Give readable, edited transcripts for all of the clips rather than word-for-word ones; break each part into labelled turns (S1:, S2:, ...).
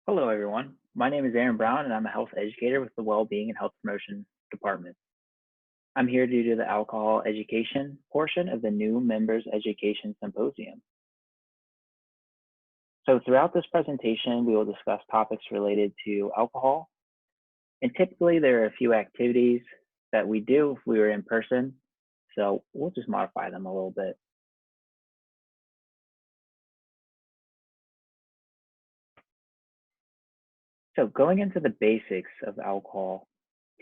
S1: Hello, everyone. My name is Aaron Brown, and I'm a health educator with the Wellbeing and Health Promotion Department. I'm here to do the alcohol education portion of the new Members Education Symposium. So throughout this presentation, we will discuss topics related to alcohol. And typically, there are a few activities that we do if we were in person. So we'll just modify them a little bit. So going into the basics of alcohol,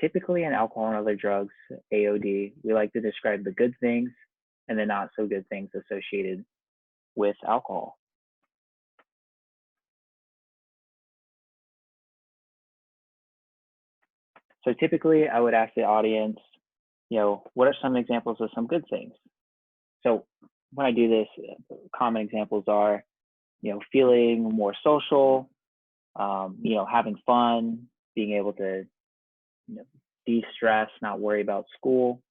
S1: typically in alcohol and other drugs, AOD, we like to describe the good things and the not so good things associated with alcohol. So typically I would ask the audience, what are some examples of some good things? So when I do this, common examples are, feeling more social, having fun, being able to, de-stress, not worry about school,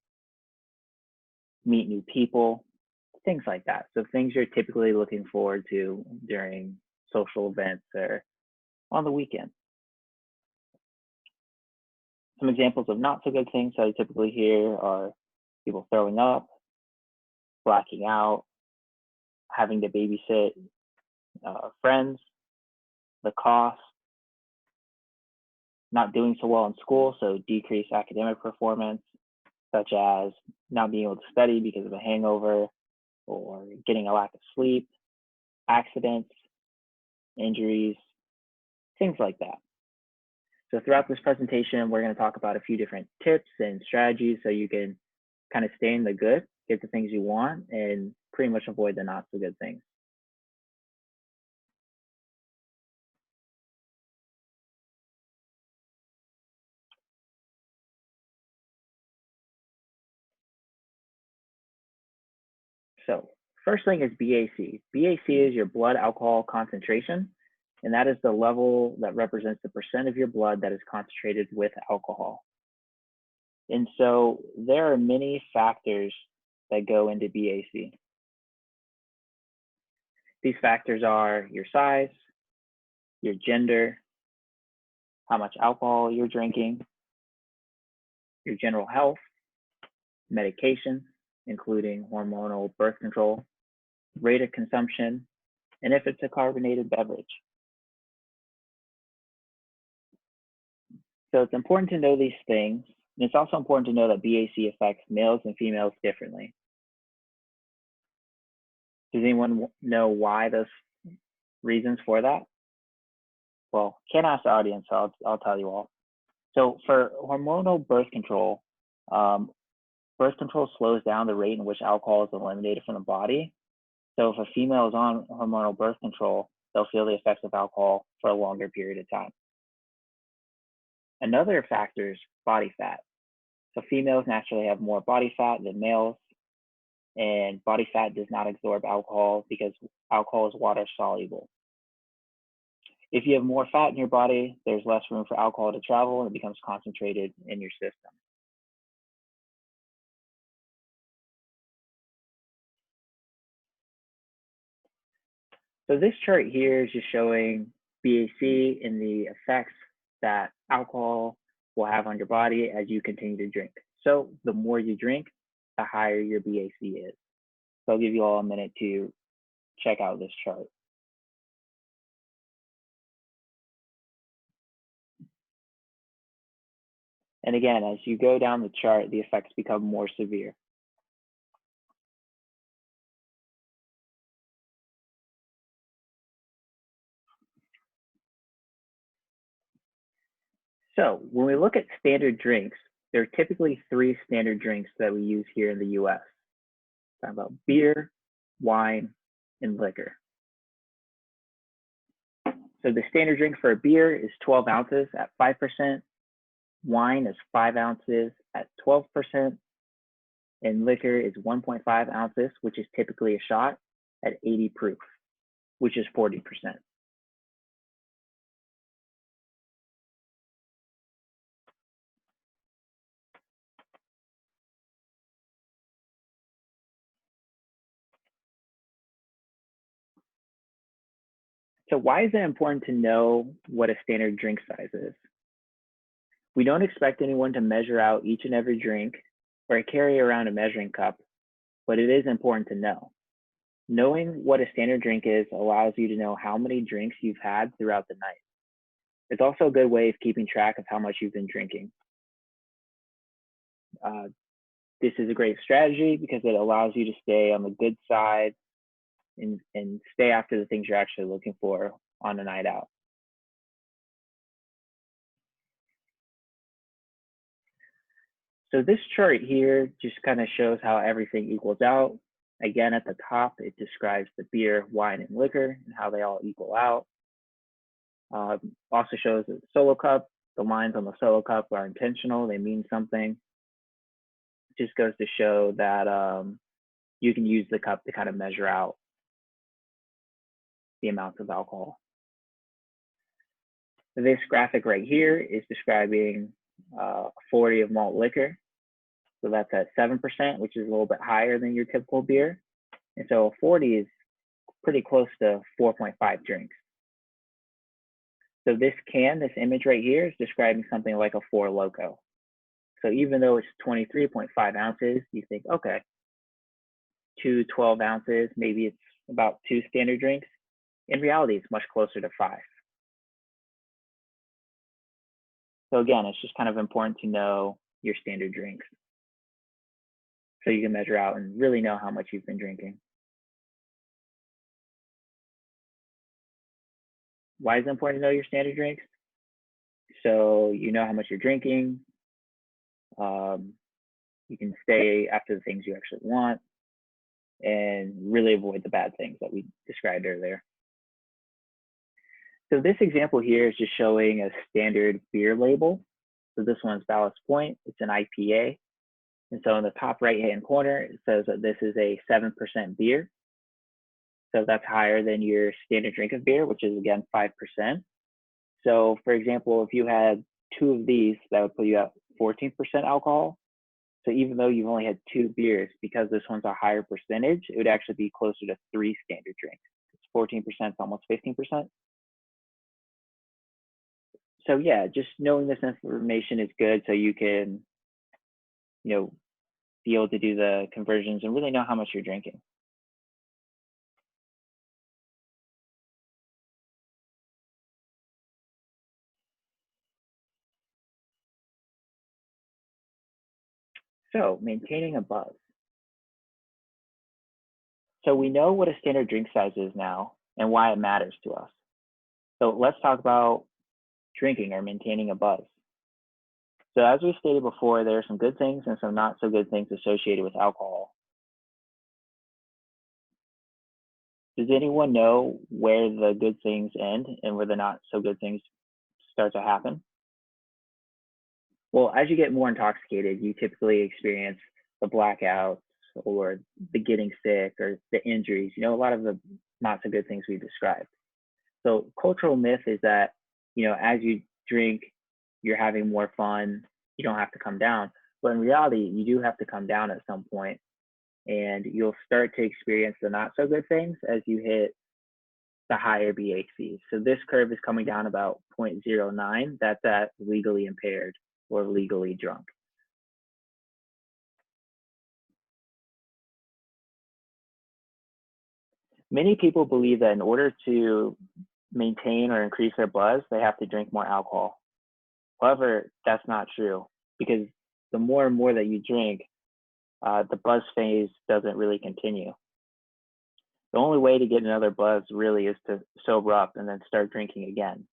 S1: meet new people, things like that. So things you're typically looking forward to during social events or on the weekend. Some examples of not so good things that I typically hear are people throwing up, blacking out, having to babysit friends, the cost, not doing so well in school, so decreased academic performance, such as not being able to study because of a hangover or getting a lack of sleep, accidents, injuries, things like that. So throughout this presentation, we're going to talk about a few different tips and strategies so you can kind of stay in the good, get the things you want, and pretty much avoid the not so good things. So first thing is BAC. BAC is your blood alcohol concentration, and that is the level that represents the percent of your blood that is concentrated with alcohol. And so there are many factors that go into BAC. These factors are your size, your gender, how much alcohol you're drinking, your general health, medications, including hormonal birth control, rate of consumption, and if it's a carbonated beverage. So it's important to know these things, and it's also important to know that BAC affects males and females differently. Does anyone know why those reasons for that? Well, can't ask the audience, so I'll tell you all. So for hormonal birth control slows down the rate in which alcohol is eliminated from the body. So if a female is on hormonal birth control, they'll feel the effects of alcohol for a longer period of time. Another factor is body fat. So females naturally have more body fat than males, and body fat does not absorb alcohol because alcohol is water soluble. If you have more fat in your body, there's less room for alcohol to travel and it becomes concentrated in your system. So this chart here is just showing BAC and the effects that alcohol will have on your body as you continue to drink. So the more you drink, the higher your BAC is. So I'll give you all a minute to check out this chart. And again, as you go down the chart, the effects become more severe. So when we look at standard drinks, there are typically 3 standard drinks that we use here in the US. Talking about beer, wine, and liquor. So the standard drink for a beer is 12 ounces at 5%, wine is 5 ounces at 12%, and liquor is 1.5 ounces, which is typically a shot at 80 proof, which is 40%. So why is it important to know what a standard drink size is? We don't expect anyone to measure out each and every drink or carry around a measuring cup, but it is important to know. Knowing what a standard drink is allows you to know how many drinks you've had throughout the night. It's also a good way of keeping track of how much you've been drinking. This is a great strategy because it allows you to stay on the good side and stay after the things you're actually looking for on a night out. So this chart here just kind of shows how everything equals out. Again, at the top, it describes the beer, wine, and liquor and how they all equal out. Also shows the solo cup. The lines on the solo cup are intentional. They mean something. It just goes to show that you can use the cup to kind of measure out the amounts of alcohol. This graphic right here is describing 40 of malt liquor. So that's at 7%, which is a little bit higher than your typical beer. And so 40 is pretty close to 4.5 drinks. So this image right here is describing something like a Four Loko. So even though it's 23.5 ounces, you think, okay, 2 12 ounces, maybe it's about 2 standard drinks. In reality, it's much closer to 5. So again, it's just kind of important to know your standard drinks so you can measure out and really know how much you've been drinking. Why is it important to know your standard drinks? So you know how much you're drinking. You can stay after the things you actually want and really avoid the bad things that we described earlier. So this example here is just showing a standard beer label. So this one's Ballast Point. It's an IPA. And so in the top right-hand corner, it says that this is a 7% beer. So that's higher than your standard drink of beer, which is again 5%. So for example, if you had 2 of these, that would put you at 14% alcohol. So even though you've only had 2 beers, because this one's a higher percentage, it would actually be closer to 3 standard drinks. It's 14%, it's almost 15%. So yeah, just knowing this information is good so you can, be able to do the conversions and really know how much you're drinking. So maintaining a buzz. So we know what a standard drink size is now and why it matters to us. So let's talk about drinking or maintaining a buzz. So as we stated before, there are some good things and some not so good things associated with alcohol. Does anyone know where the good things end and where the not so good things start to happen? Well, as you get more intoxicated, you typically experience the blackouts or the getting sick or the injuries, a lot of the not so good things we described. So cultural myth is that, as you drink, you're having more fun, you don't have to come down. But in reality, you do have to come down at some point, and you'll start to experience the not so good things as you hit the higher BHCs. So this curve is coming down about 0.09. That's at legally impaired or legally drunk. Many people believe that in order to maintain or increase their buzz, they have to drink more alcohol. However, that's not true, because the more and more that you drink, the buzz phase doesn't really continue. The only way to get another buzz really is to sober up and then start drinking again.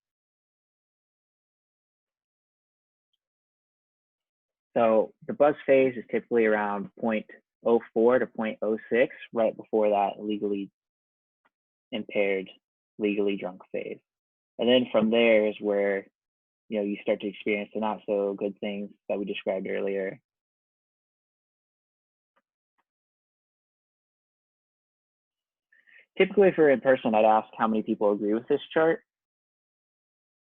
S1: So the buzz phase is typically around 0.04 to 0.06, right before that legally impaired, legally drunk phase. And then from there is where you start to experience the not so good things that we described earlier. Typically, if we're in person, I'd ask how many people agree with this chart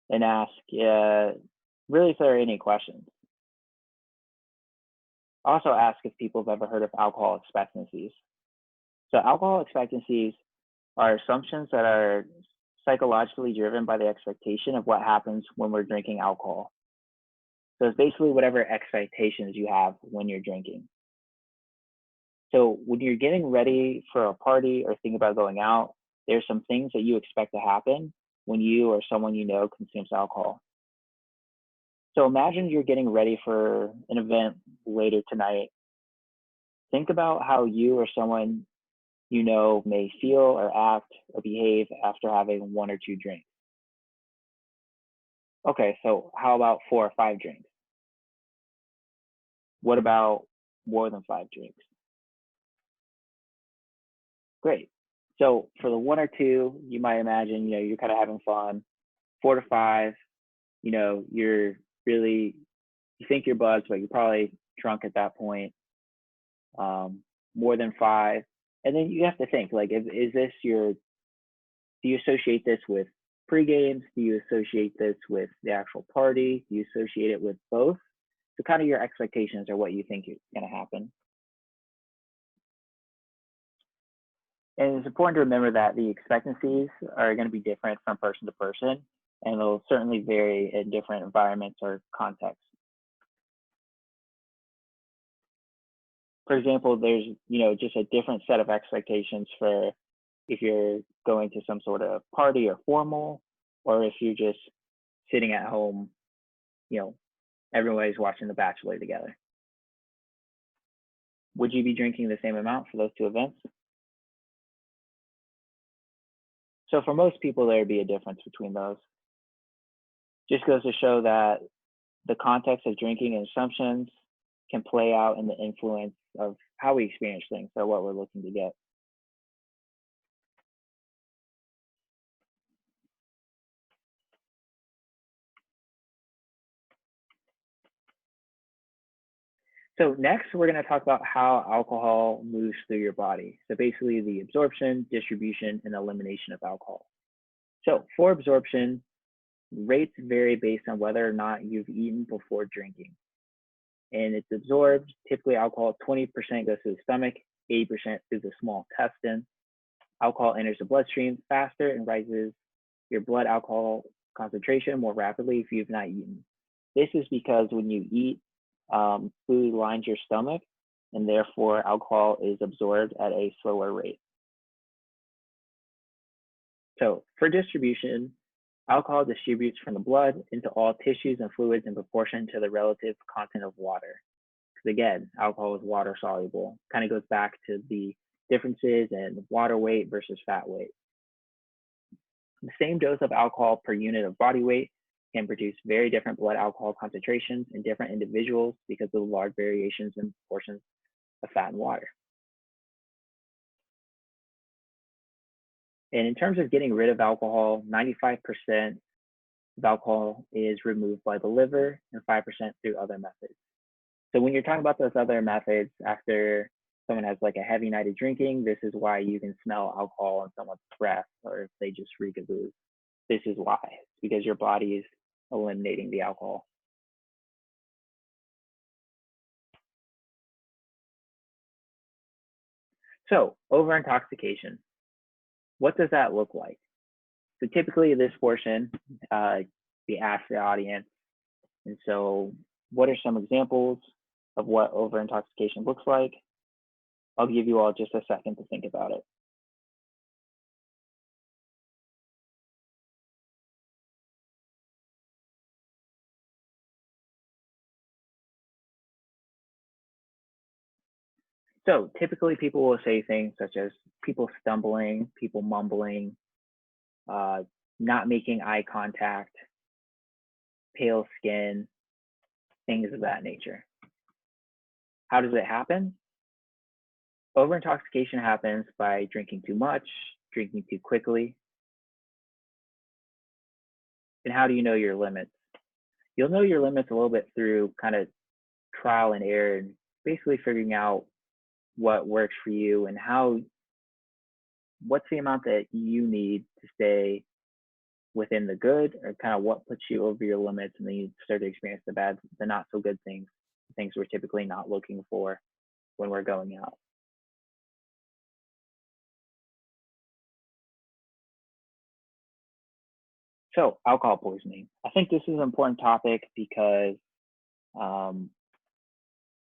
S1: and ask really if there are any questions. Also ask if people have ever heard of alcohol expectancies. So alcohol expectancies are assumptions that are psychologically driven by the expectation of what happens when we're drinking alcohol. So it's basically whatever expectations you have when you're drinking. So when you're getting ready for a party or think about going out, there's some things that you expect to happen when you or someone you know consumes alcohol. So imagine you're getting ready for an event later tonight. Think about how you or someone you know may feel or act or behave after having 1 or 2 drinks. Okay, so how about 4 or 5 drinks? What about more than 5 drinks? Great. So for the 1 or 2, you might imagine, you're kind of having fun. 4 to 5, you're really, you think you're buzzed, but you're probably drunk at that point. More than 5. And then you have to think, like, is this do you associate this with pre-games? Do you associate this with the actual party? Do you associate it with both? So kind of your expectations are what you think is going to happen. And it's important to remember that the expectancies are going to be different from person to person, and they'll certainly vary in different environments or contexts. For example, there's, just a different set of expectations for if you're going to some sort of party or formal, or if you're just sitting at home, everybody's watching The Bachelor together. Would you be drinking the same amount for those 2 events? So for most people, there'd be a difference between those. Just goes to show that the context of drinking and assumptions can play out in the influence of how we experience things, so what we're looking to get. So next, we're going to talk about how alcohol moves through your body. So basically the absorption, distribution, and elimination of alcohol. So for absorption, rates vary based on whether or not you've eaten before drinking. And it's absorbed, typically alcohol, 20% goes to the stomach, 80% through the small intestine. Alcohol enters the bloodstream faster and rises your blood alcohol concentration more rapidly if you've not eaten. This is because when you eat, food lines your stomach, and therefore alcohol is absorbed at a slower rate. So for distribution, alcohol distributes from the blood into all tissues and fluids in proportion to the relative content of water. Because again, alcohol is water soluble. Kind of goes back to the differences in water weight versus fat weight. The same dose of alcohol per unit of body weight can produce very different blood alcohol concentrations in different individuals because of the large variations in proportions of fat and water. And in terms of getting rid of alcohol, 95% of alcohol is removed by the liver and 5% through other methods. So when you're talking about those other methods, after someone has like a heavy night of drinking, this is why you can smell alcohol in someone's breath, or if they just reek of booze. This is why, because your body is eliminating the alcohol. So over-intoxication, what does that look like? So typically this portion, we ask the audience, and so what are some examples of what over-intoxication looks like? I'll give you all just a second to think about it. So typically people will say things such as people stumbling, people mumbling, not making eye contact, pale skin, things of that nature. How does it happen? Over-intoxication happens by drinking too much, drinking too quickly. And how do you know your limits? You'll know your limits a little bit through kind of trial and error, and basically figuring out what works for you and what's the amount that you need to stay within the good, or kind of what puts you over your limits, and then you start to experience the not so good things we're typically not looking for when we're going out. So alcohol poisoning. I think this is an important topic because um,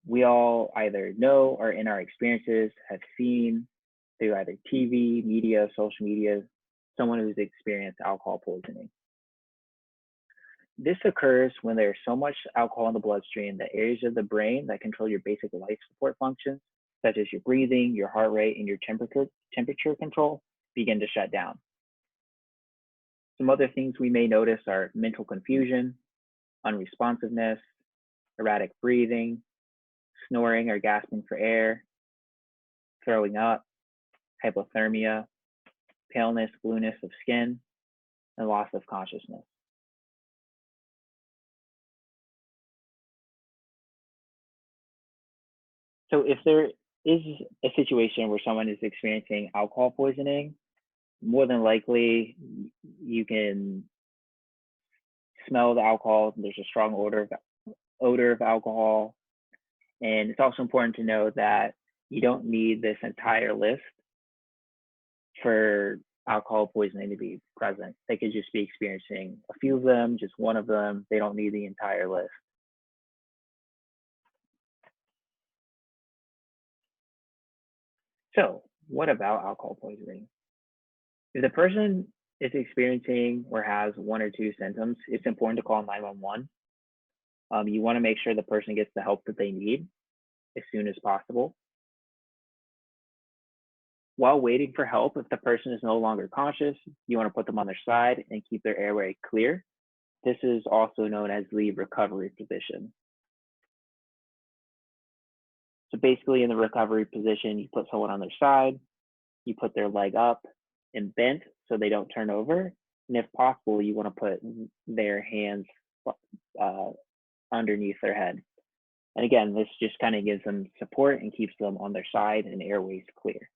S1: we all either know or in our experiences have seen through either TV, media, social media, someone who's experienced alcohol poisoning. This occurs when there's so much alcohol in the bloodstream that areas of the brain that control your basic life support functions, such as your breathing, your heart rate, and your temperature control, begin to shut down. Some other things we may notice are mental confusion, unresponsiveness, erratic breathing, snoring or gasping for air, throwing up, hypothermia, paleness, blueness of skin, and loss of consciousness. So if there is a situation where someone is experiencing alcohol poisoning, more than likely you can smell the alcohol. There's a strong odor of alcohol. And it's also important to know that you don't need this entire list for alcohol poisoning to be present. They could just be experiencing a few of them, just one of them. They don't need the entire list. So what about alcohol poisoning? If the person is experiencing or has one or two symptoms, it's important to call 911. You want to make sure the person gets the help that they need as soon as possible. While waiting for help, if the person is no longer conscious, you want to put them on their side and keep their airway clear. This is also known as the recovery position. So basically in the recovery position, you put someone on their side, you put their leg up and bent so they don't turn over. And if possible, you want to put their hands underneath their head. And again, this just kind of gives them support and keeps them on their side and airways clear.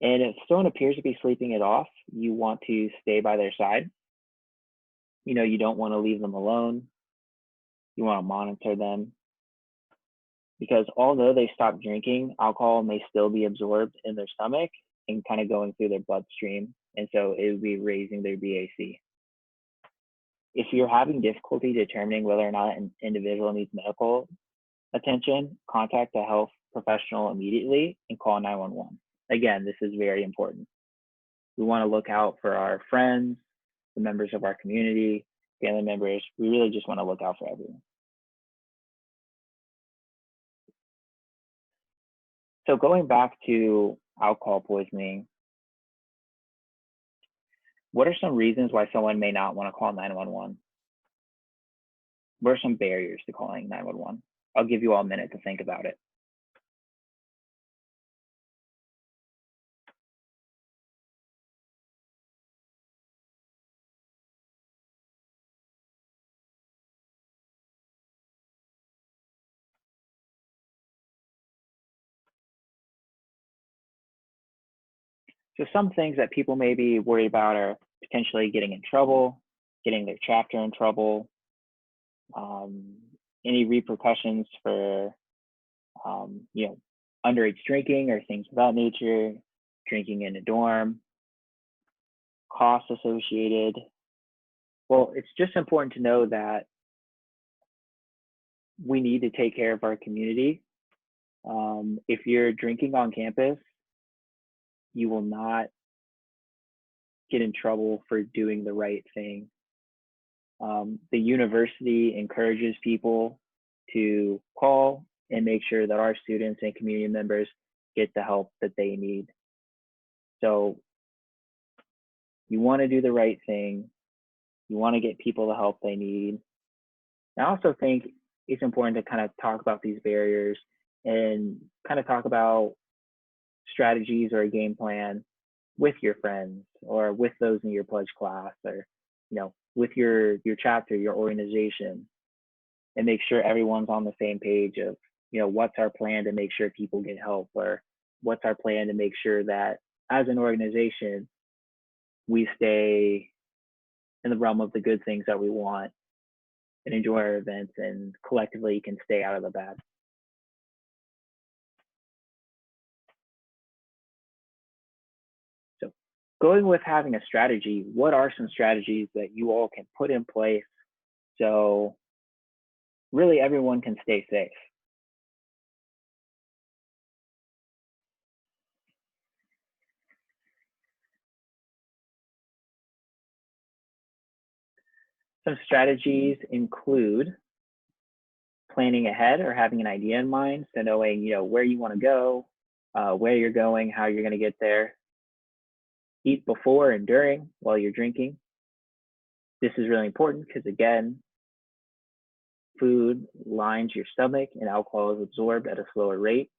S1: And if someone appears to be sleeping it off, you want to stay by their side. You don't want to leave them alone. You want to monitor them because although they stop drinking, alcohol may still be absorbed in their stomach and kind of going through their bloodstream. And so it would be raising their BAC. If you're having difficulty determining whether or not an individual needs medical attention, contact a health professional immediately and call 911. Again, this is very important. We want to look out for our friends, the members of our community, family members. We really just want to look out for everyone. So going back to alcohol poisoning, what are some reasons why someone may not want to call 911? What are some barriers to calling 911? I'll give you all a minute to think about it. So some things that people may be worried about are potentially getting in trouble, getting their chapter in trouble, any repercussions for underage drinking or things of that nature, drinking in a dorm, costs associated. Well, it's just important to know that we need to take care of our community. If you're drinking on campus, you will not get in trouble for doing the right thing. The university encourages people to call and make sure that our students and community members get the help that they need. So you want to do the right thing. You want to get people the help they need. I also think it's important to kind of talk about these barriers and kind of talk about strategies or a game plan with your friends or with those in your pledge class or with your chapter, your organization, and make sure everyone's on the same page of what's our plan to make sure people get help, or what's our plan to make sure that as an organization we stay in the realm of the good things that we want and enjoy our events and collectively can stay out of the bad. So going with having a strategy, what are some strategies that you all can put in place so really everyone can stay safe? Some strategies include planning ahead or having an idea in mind, so knowing where you want to go, where you're going, how you're going to get there. Eat before and during while you're drinking. This is really important because, again, food lines your stomach and alcohol is absorbed at a slower rate.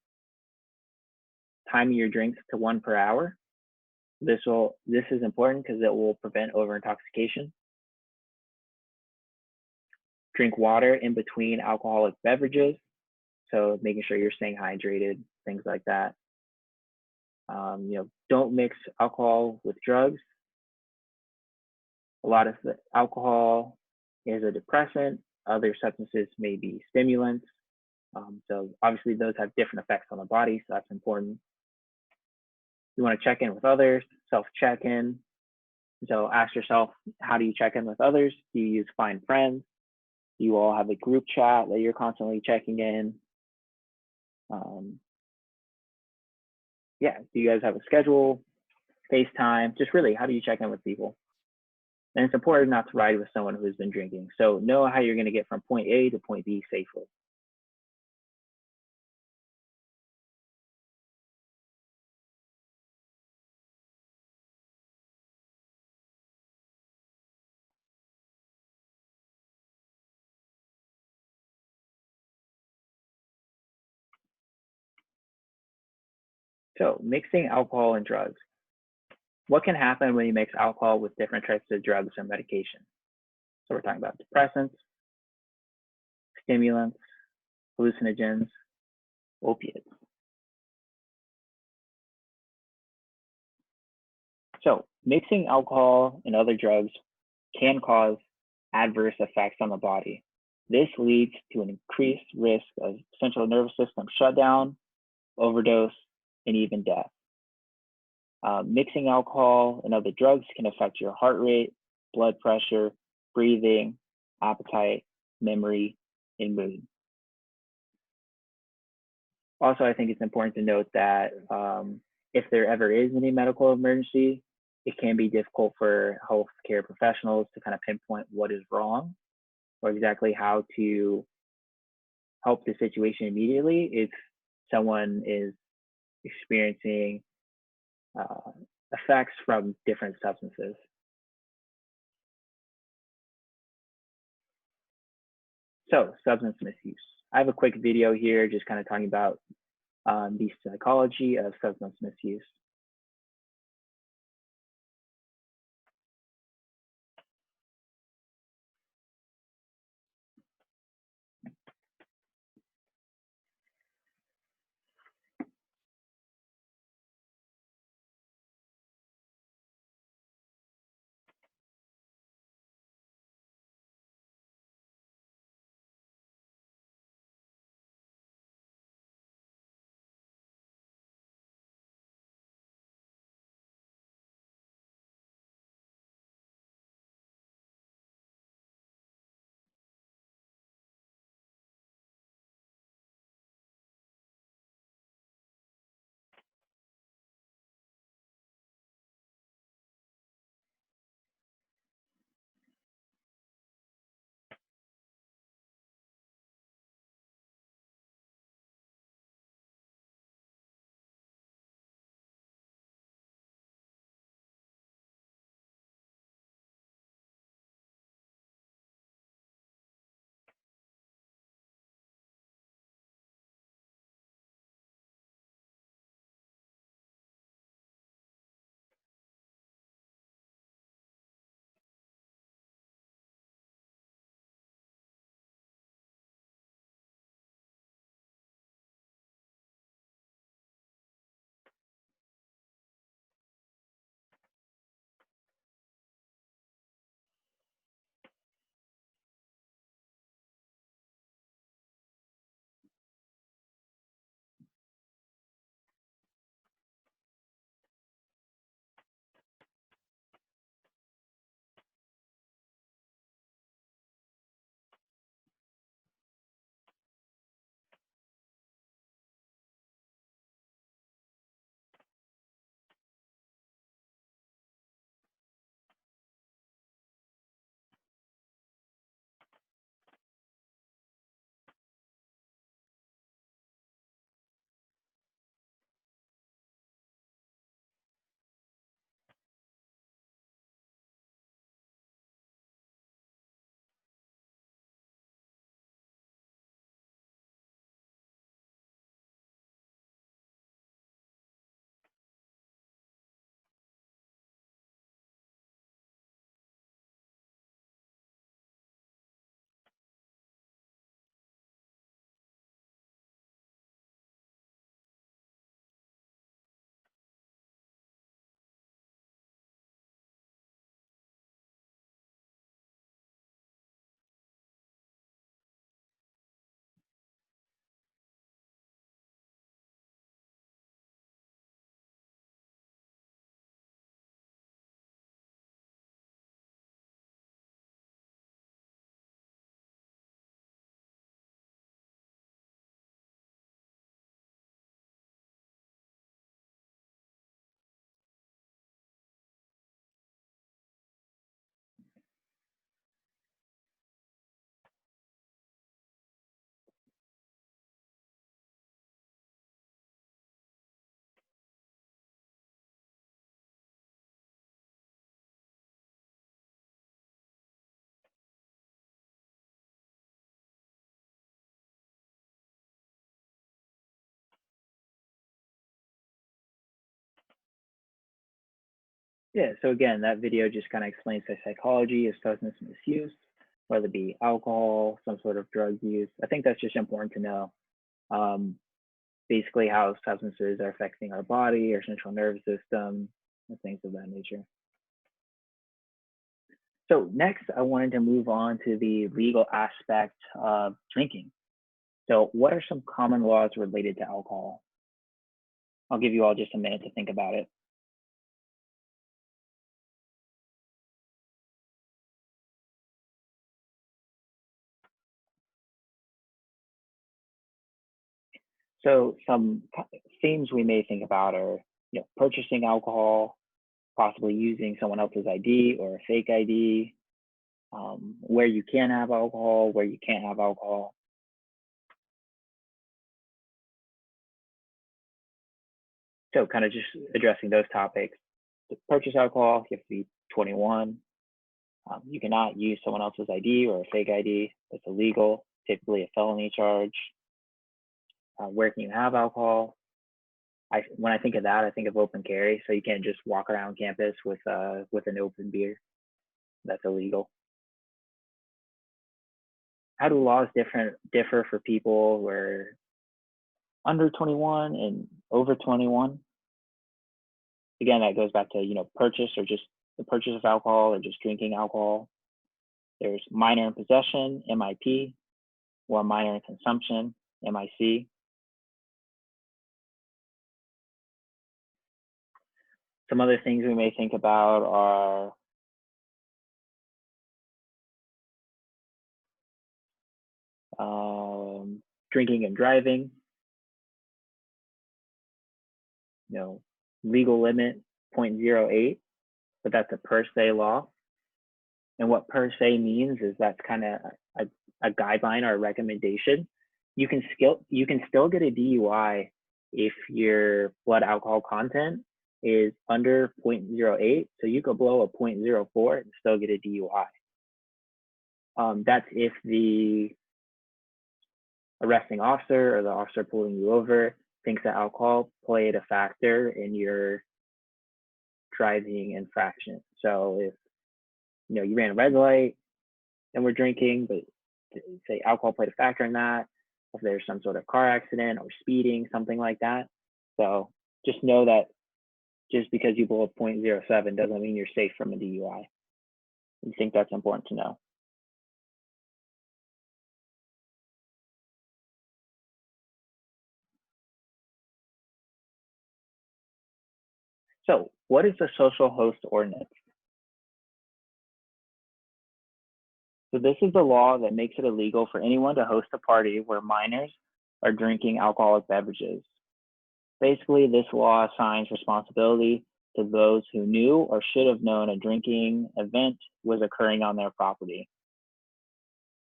S1: Timing your drinks to 1 per hour. This is important because it will prevent over-intoxication. Drink water in between alcoholic beverages, so making sure you're staying hydrated, things like that. Don't mix alcohol with drugs. A lot of the alcohol is a depressant. Other substances may be stimulants. So obviously those have different effects on the body, so that's important. You want to check in with others, self-check-in. So ask yourself, how do you check in with others? Do you use Find Friends? Do you all have a group chat that you're constantly checking in? Do you guys have a schedule, FaceTime? Just really, how do you check in with people? And it's important not to ride with someone who's been drinking. So know how you're going to get from point A to point B safely. So mixing alcohol and drugs. What can happen when you mix alcohol with different types of drugs or medication? So we're talking about depressants, stimulants, hallucinogens, opiates. So mixing alcohol and other drugs can cause adverse effects on the body. This leads to an increased risk of central nervous system shutdown, overdose, and even death. Mixing alcohol and other drugs can affect your heart rate, blood pressure, breathing, appetite, memory, and mood. Also, I think it's important to note that if there ever is any medical emergency, it can be difficult for healthcare professionals to kind of pinpoint what is wrong or exactly how to help the situation immediately if someone is experiencing effects from different substances. So substance misuse. I have a quick video here just kind of talking about the psychology of substance misuse. Yeah, so again, that video just kind of explains the psychology of substance misuse, whether it be alcohol, some sort of drug use. I think that's just important to know. Um, Basically, how substances are affecting our body, our central nervous system, and things of that nature. So next, I wanted to move on to the legal aspect of drinking. So what are some common laws related to alcohol? I'll give you all just a minute to think about it. So some themes we may think about are, purchasing alcohol, possibly using someone else's ID or a fake ID, where you can have alcohol, where you can't have alcohol. So kind of just addressing those topics. To purchase alcohol, you have to be 21. You cannot use someone else's ID or a fake ID. It's illegal, typically a felony charge. Where can you have alcohol? When I think of that, I think of open carry. So you can't just walk around campus with an open beer. That's illegal. How do laws differ for people who are under 21 and over 21? Again, that goes back to purchase or just the purchase of alcohol or just drinking alcohol. There's minor in possession, MIP, or minor in consumption, MIC. Some other things we may think about are drinking and driving. Legal limit 0.08, but that's a per se law. And what per se means is that's kind of a guideline or a recommendation. You can still get a DUI if your blood alcohol content is under 0.08. So you could blow a 0.04 and still get a DUI. That's if the arresting officer or the officer pulling you over thinks that alcohol played a factor in your driving infraction. So if you ran a red light and we're drinking, but say alcohol played a factor in that, if there's some sort of car accident or speeding, something like that. So just know that just because you blow a 0.07 doesn't mean you're safe from a DUI. I think that's important to know. So what is the social host ordinance? So this is the law that makes it illegal for anyone to host a party where minors are drinking alcoholic beverages. Basically, this law assigns responsibility to those who knew or should have known a drinking event was occurring on their property.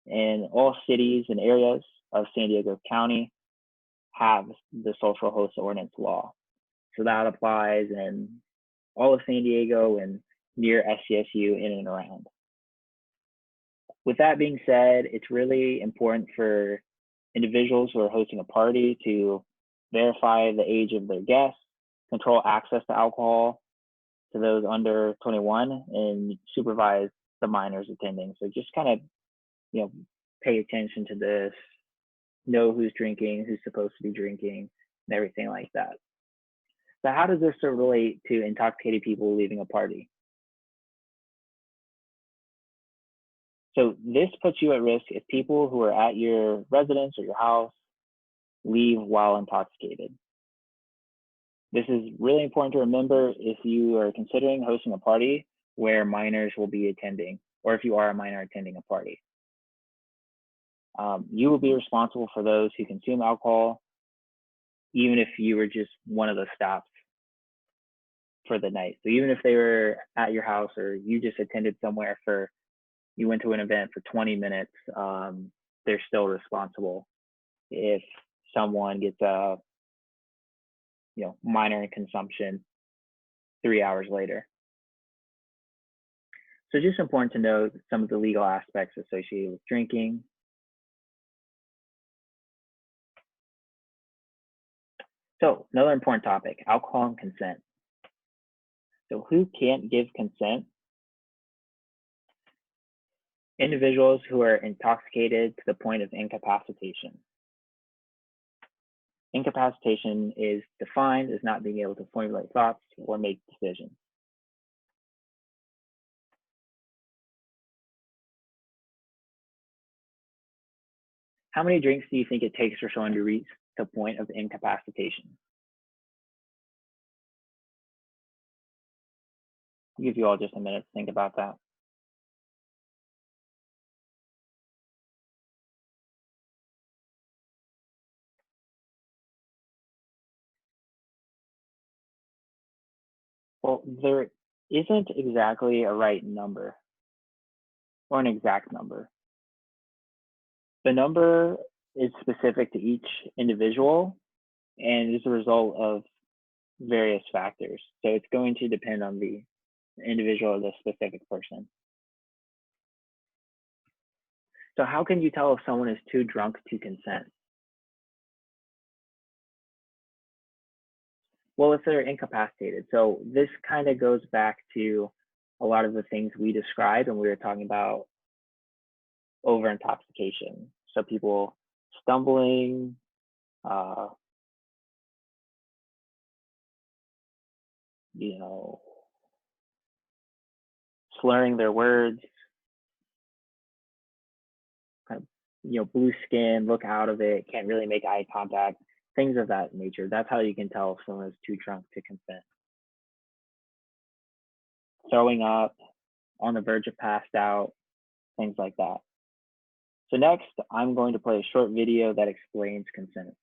S1: And all cities and areas of San Diego County have the social host ordinance law. So that applies in all of San Diego and near SCSU in and around. With that being said, it's really important for individuals who are hosting a party to verify the age of their guests, control access to alcohol to those under 21, and supervise the minors attending. So just kind of, pay attention to this, know who's drinking, who's supposed to be drinking, and everything like that. So how does this relate to intoxicated people leaving a party? So this puts you at risk if people who are at your residence or your house leave while intoxicated. This is really important to remember if you are considering hosting a party where minors will be attending, or if you are a minor attending a party. You will be responsible for those who consume alcohol, even if you were just one of the stops for the night. So even if they were at your house or you just attended somewhere you went to an event for 20 minutes, they're still responsible if someone gets a minor in consumption 3 hours later. So just important to know some of the legal aspects associated with drinking. So another important topic, alcohol and consent. So who can't give consent? Individuals who are intoxicated to the point of incapacitation. Incapacitation is defined as not being able to formulate thoughts or make decisions. How many drinks do you think it takes for someone to reach the point of incapacitation? I'll give you all just a minute to think about that. Well, there isn't exactly a right number or an exact number. The number is specific to each individual and is a result of various factors. So it's going to depend on the individual or the specific person. So how can you tell if someone is too drunk to consent? Well, if they're incapacitated. So this kind of goes back to a lot of the things we described when we were talking about over-intoxication. So people stumbling, you know, slurring their words, kind of, blue skin, look out of it, can't really make eye contact, things of that nature. That's how you can tell if someone is too drunk to consent. Throwing up, on the verge of passed out, things like that. So next, I'm going to play a short video that explains consent.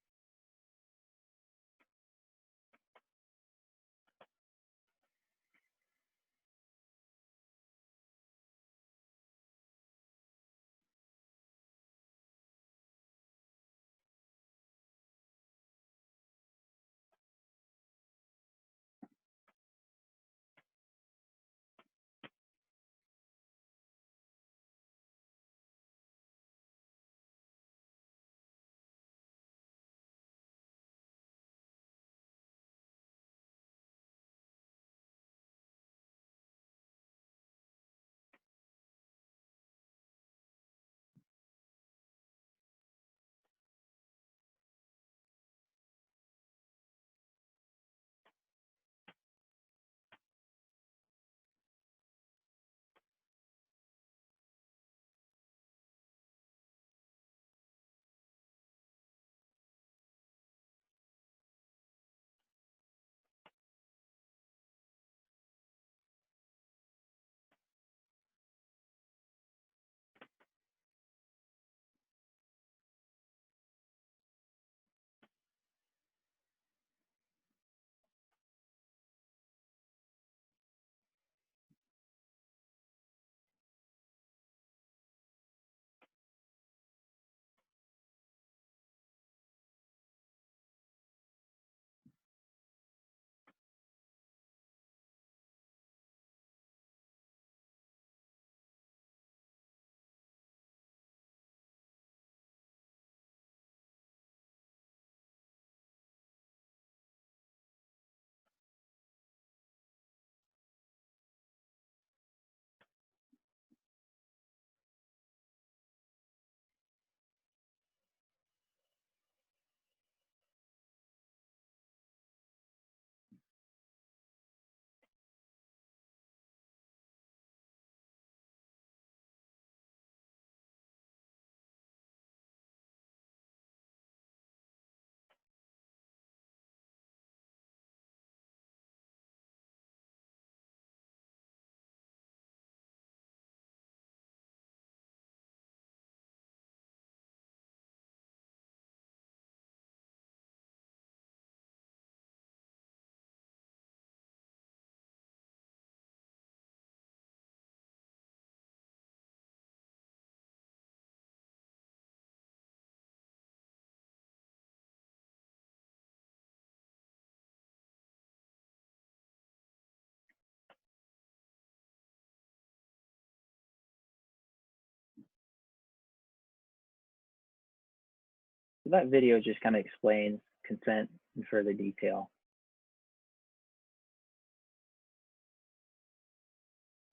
S1: So that video just kind of explains consent in further detail.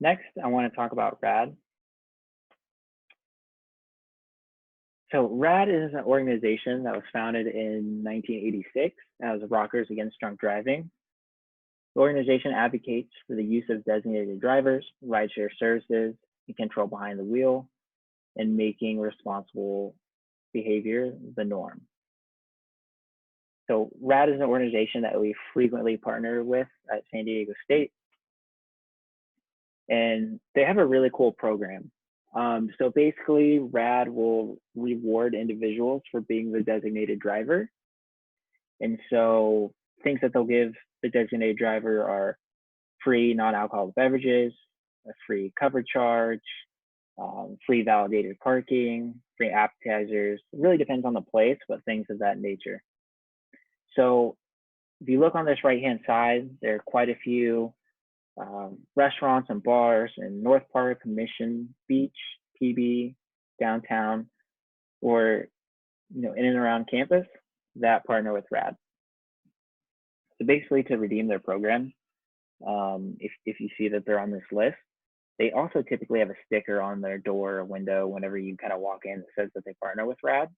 S1: Next, I want to talk about RAD. So RAD is an organization that was founded in 1986 as Rockers Against Drunk Driving. The organization advocates for the use of designated drivers, rideshare services, and control behind the wheel, and making responsible behavior the norm. So RAD is an organization that we frequently partner with at San Diego State. And they have a really cool program. So basically, RAD will reward individuals for being the designated driver. And so things that they'll give the designated driver are free non-alcoholic beverages, a free cover charge, free validated parking, free appetizers. It really depends on the place, but things of that nature. So if you look on this right-hand side, there are quite a few restaurants and bars in North Park, Mission Beach, PB, downtown, or in and around campus that partner with RAD. So basically, to redeem their program, if you see that they're on this list, they also typically have a sticker on their door or window whenever you kind of walk in that says that they partner with RAD.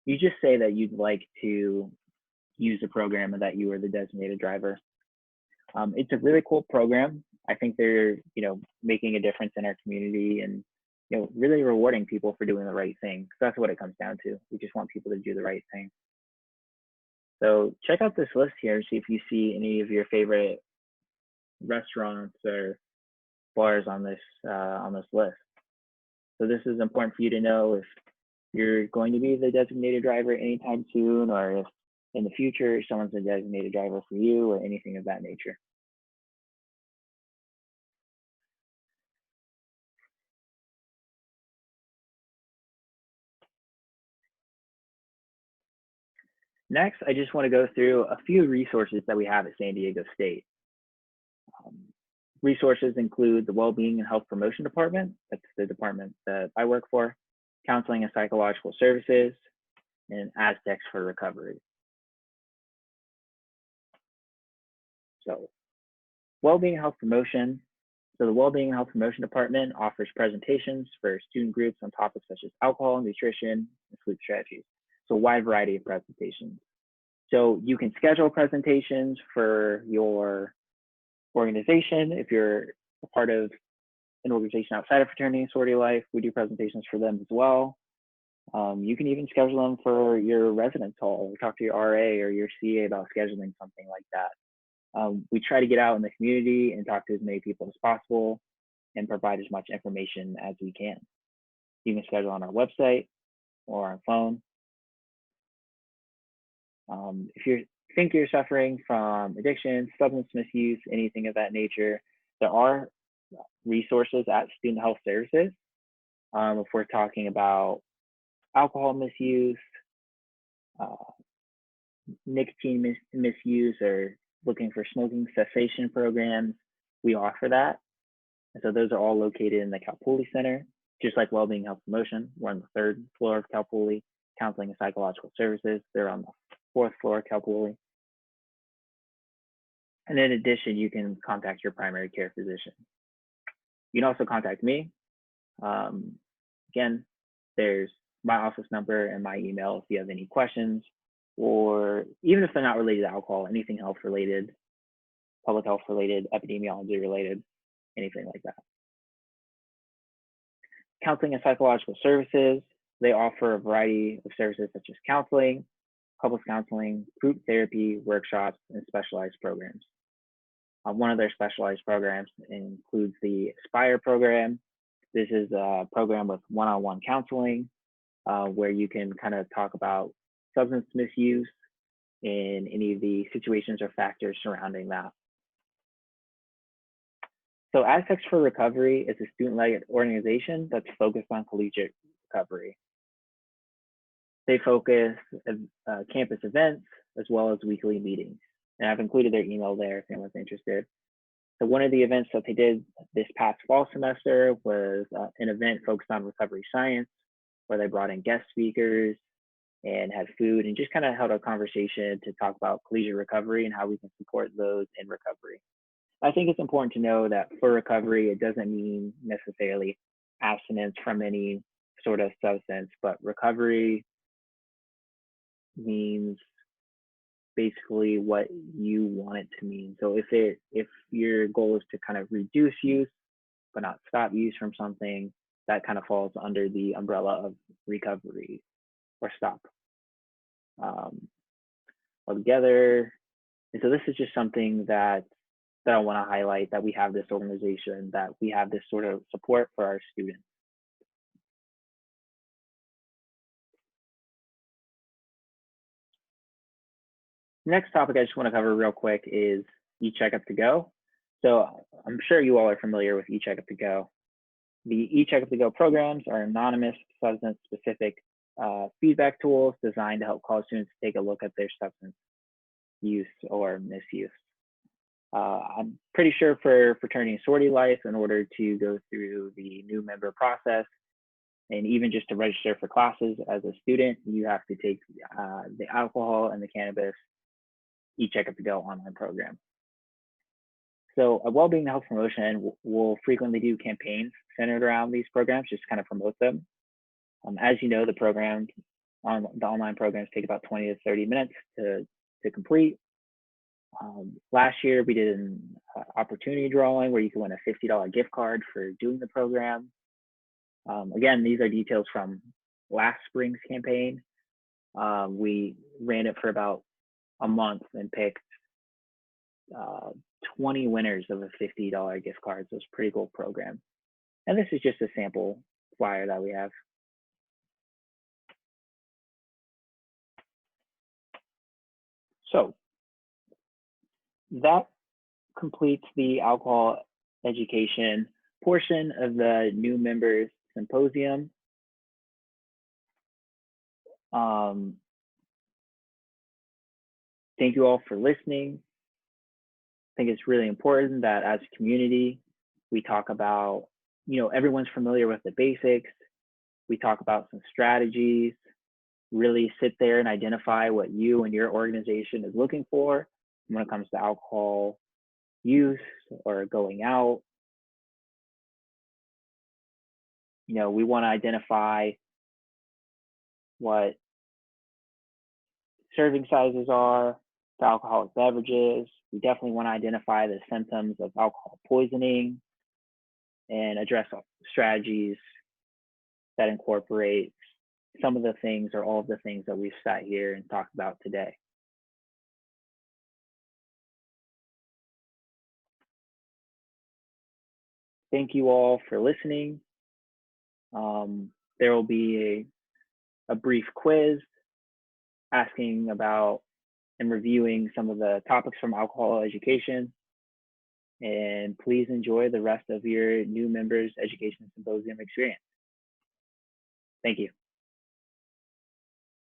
S1: You just say that you'd like to use the program and that you are the designated driver. It's a really cool program. I think they're, making a difference in our community and, really rewarding people for doing the right thing. So that's what it comes down to. We just want people to do the right thing. So check out this list here and see if you see any of your favorite restaurants or bars on this list. So this is important for you to know if you're going to be the designated driver anytime soon, or if in the future someone's a designated driver for you, or anything of that nature. Next, I just want to go through a few resources that we have at San Diego State. Resources include the Wellbeing and Health Promotion Department. That's the department that I work for. Counseling and Psychological Services, and Aztecs for Recovery. So, Wellbeing and Health Promotion. So the Wellbeing and Health Promotion Department offers presentations for student groups on topics such as alcohol, nutrition, and sleep strategies. So a wide variety of presentations. So you can schedule presentations for your organization. If you're a part of an organization outside of Fraternity Sorority Life, we do presentations for them as well. You can even schedule them for your residence hall, or talk to your RA or your CA about scheduling something like that. We try to get out in the community and talk to as many people as possible and provide as much information as we can. You can schedule on our website or on phone. If you think you're suffering from addiction, substance misuse, anything of that nature, there are resources at Student Health Services. If we're talking about alcohol misuse, nicotine misuse, or looking for smoking cessation programs, we offer that. And so those are all located in the Cal Poly Center, just like Wellbeing and Health Promotion. We're on the 3rd floor of Cal Poly. Counseling and Psychological Services, they're on the 4th floor of Cal Poly. And in addition, you can contact your primary care physician. You can also contact me. Again, there's my office number and my email if you have any questions, or even if they're not related to alcohol, anything health related, public health related, epidemiology related, anything like that. Counseling and Psychological Services, they offer a variety of services such as counseling, couples counseling, group therapy, workshops, and specialized programs. One of their specialized programs includes the Aspire program. This is a program with one-on-one counseling where you can kind of talk about substance misuse and any of the situations or factors surrounding that. So Aztecs for Recovery is a student-led organization that's focused on collegiate recovery. They focus campus events as well as weekly meetings. And I've included their email there if anyone's interested. So one of the events that they did this past fall semester was an event focused on recovery science, where they brought in guest speakers and had food and just kind of held a conversation to talk about collegiate recovery and how we can support those in recovery. I think it's important to know that for recovery, it doesn't mean necessarily abstinence from any sort of substance, but recovery means basically what you want it to mean. So if your goal is to kind of reduce use but not stop use from something, that kind of falls under the umbrella of recovery or stop altogether. And so this is just something that I want to highlight, that we have this organization, that we have this sort of support for our students. Next topic I just want to cover real quick is eCheckup to Go. So I'm sure you all are familiar with eCheckup to Go. The eCheckup to Go programs are anonymous, substance-specific feedback tools designed to help college students take a look at their substance use or misuse. I'm pretty sure for Fraternity Sorority Life, in order to go through the new member process, and even just to register for classes as a student, you have to take the alcohol and the cannabis eCheckup to Go online program. So at Wellbeing and Health Promotion, we'll frequently do campaigns centered around these programs, just kind of promote them. As you know, the online programs take about 20 to 30 minutes to complete. Last year, we did an opportunity drawing where you can win a $50 gift card for doing the program. Again, these are details from last spring's campaign. We ran it for about a month and picked 20 winners of a $50 gift card. So it's a pretty cool program. And this is just a sample flyer that we have. So that completes the alcohol education portion of the new members symposium. Thank you all for listening. I think it's really important that as a community, we talk about, everyone's familiar with the basics. We talk about some strategies, really sit there and identify what you and your organization is looking for when it comes to alcohol use or going out. We want to identify what serving sizes are for alcoholic beverages. We definitely want to identify the symptoms of alcohol poisoning and address strategies that incorporate some of the things or all of the things that we've sat here and talked about today. Thank you all for listening. There will be a brief quiz asking about and reviewing some of the topics from alcohol education. And please enjoy the rest of your new members education symposium experience. Thank you.